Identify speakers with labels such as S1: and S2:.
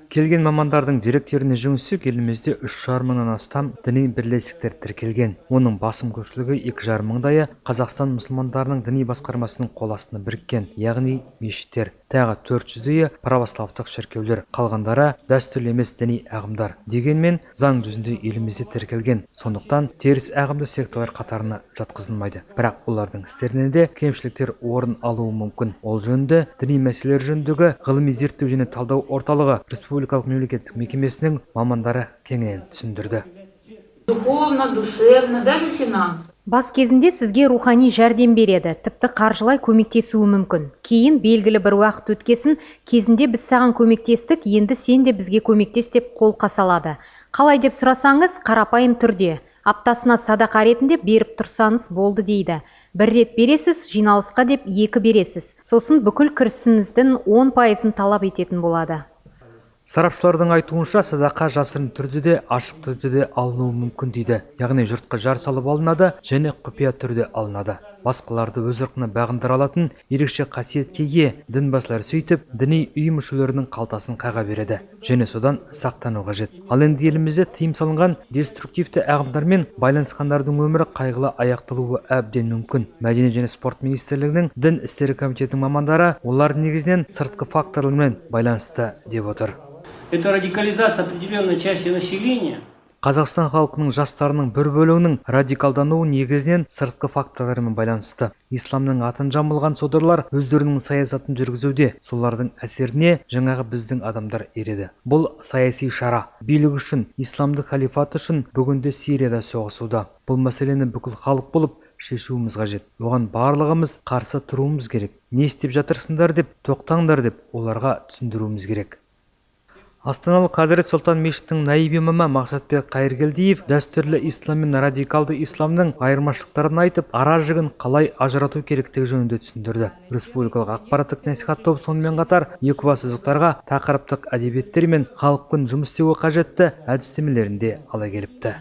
S1: Келген мамандардың деректеріне жүгінсек, елімізде 3,5 мыңнан астам діни бірлестіктер тіркелген. Оның басым көпшілігі 2,5 мыңдайы Қазақстан мұсылмандарының діни басқармасының қол астына біріккен, яғни мешіттер. Тағы 400-ді православтық шіркеулер, қалғандары дәстүрлі емес діни ағымдар. Дегенмен, заң жүзінде елімізде тіркелген. Сондықтан теріс ағымды секталар қатарына жатқызылмайды. Бірақ олардың істерінен де кемшіліктер орын алуы мүмкін. Ол жөнінде діни мәселелер жөніндегі ғылыми зерттеу және талдау орталығы республикалық мемлекеттік мекемесінің мамандары кеңінен түсіндірді.
S2: Духовно, душевно, даже финансово.
S3: Бас кезінде сізге рухани жәрдем береді, тіпті қаржылай көмектесуі мүмкін. Кейін белгілі бір уақыт өткесін, кезінде біз саған көмектестік, енді сен де бізге көмектес деп қолқа салады. Қалай деп сұрасаңыз, қарапайым түрде. Аптасына садақа ретінде беріп тұрсаңыз болды дейді. Бір рет бересіз, жиналысқа деп 2 бересіз. Сосын бүкіл кірісіңіздің 10%-ын талап ететін болады.
S1: Сарапшылардың айтуынша, садақа жасырын түрде де, ашық түрде де алынуы мүмкін дейді. Яғни жұртқа жар салып алынады және құпия түрде алынады. Басқаларды өз ырқына бағындыра алатын ерекше қасиетке ие дінбасылар сөйтіп, діни ұйым мүшелерінің қалтасын қаға береді және содан сақтану қажет. Ал енді елімізде тыйым салынған деструктивті ағымдармен байланысқандардың өмірі қайғылы аяқталуы әбден мүмкін. Мәдениет және спорт министрлігінің дін істері комитетінің мамандары олар негізінен сыртқы факторлармен байланысты деп отыр.
S4: Это радикализация определенной части населения.
S1: Қазақстан халқының жастарының бір бөлігінің радикалдануы негізінен сыртқы факторлармен байланысты. Исламның атын жамылған содырлар өздерінің саясатын жүргізуде, солардың әсеріне жаңағы біздің адамдар ереді. Бұл саяси шара. Билік үшін, исламдық халифат үшін бүгінде Сирияда соғысуда. Бұл мәселені бүкіл халық болып шешуіміз қажет. Оған барлығымыз қарсы тұруымыз керек. Не істеп жатырсыңдар деп, тоқтаңдар деп оларға түсіндіруіміз керек. Астаналық Хазірет Сұлтан мешітінің наиб имамы Мақсатбек Қайыргелдиев дәстүрлі ислам мен радикалды исламның айырмашылықтарын айтып, ара жігін қалай ажырату керектігі жөнінде түсіндірді. Республикалық ақпараттық насихат тобы сонымен қатар екібастұздықтарға тақырыптық әдебиеттер мен халықпен жұмыс істеуге қажетті әдістемелерінде ала келіпті.